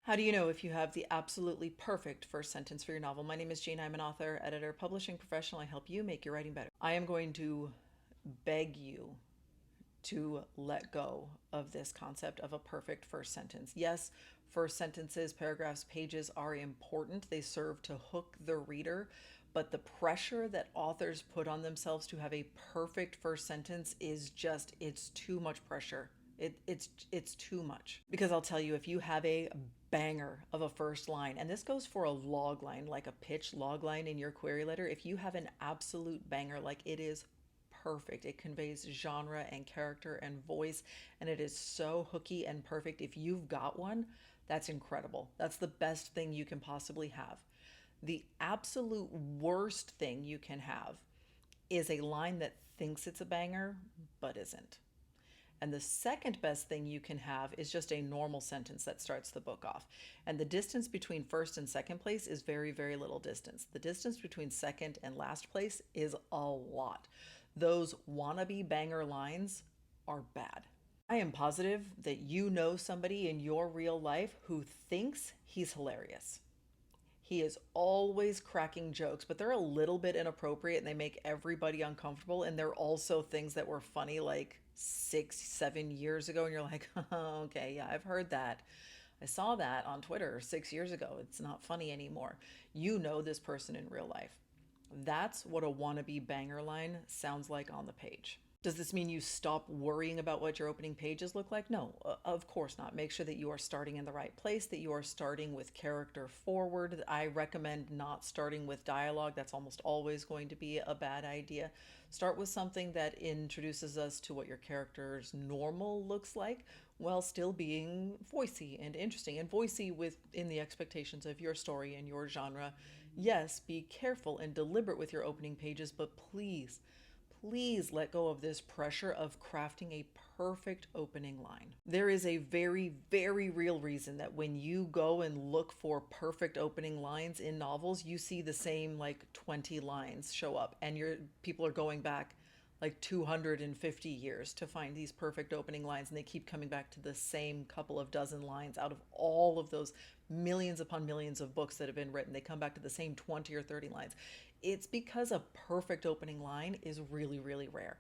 How do you know if you have the absolutely perfect first sentence for your novel? My name is Jane. I'm an author, editor, publishing professional. I help you make your writing better. I am going to beg you to let go of this concept of a perfect first sentence. Yes, first sentences, paragraphs, pages are important. They serve to hook the reader, but the pressure that authors put on themselves to have a perfect first sentence is just, it's too much pressure. It's too much. Because I'll tell you, if you have a banger of a first line, and this goes for a log line, like a pitch log line in your query letter, if you have an absolute banger, like it is perfect, it conveys genre and character and voice, and it is so hooky and perfect. If you've got one, that's incredible. That's the best thing you can possibly have. The absolute worst thing you can have is a line that thinks it's a banger but isn't. And the second best thing you can have is just a normal sentence that starts the book off. And the distance between first and second place is very, very little distance. The distance between second and last place is a lot. Those wannabe banger lines are bad. I am positive that you know somebody in your real life who thinks he's hilarious. He is always cracking jokes, but they're a little bit inappropriate and they make everybody uncomfortable. And they're also things that were funny like 6, 7 years ago. And you're like, oh, okay, yeah, I've heard that. I saw that on Twitter 6 years ago. It's not funny anymore. You know this person in real life. That's what a wannabe banger line sounds like on the page. Does this mean you stop worrying about what your opening pages look like? No, of course not. Make sure that you are starting in the right place, that you are starting with character forward. I recommend not starting with dialogue. That's almost always going to be a bad idea. Start with something that introduces us to what your character's normal looks like while still being voicey and interesting and voicey within the expectations of your story and your genre. Yes, be careful and deliberate with your opening pages, but please let go of this pressure of crafting a perfect opening line. There is a very, very real reason that when you go and look for perfect opening lines in novels, you see the same like 20 lines show up, and your people are going back like 250 years to find these perfect opening lines, and they keep coming back to the same couple of dozen lines out of all of those millions upon millions of books that have been written. They come back to the same 20 or 30 lines. It's because a perfect opening line is really, really rare.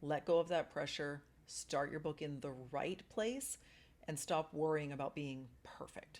Let go of that pressure, start your book in the right place, and stop worrying about being perfect.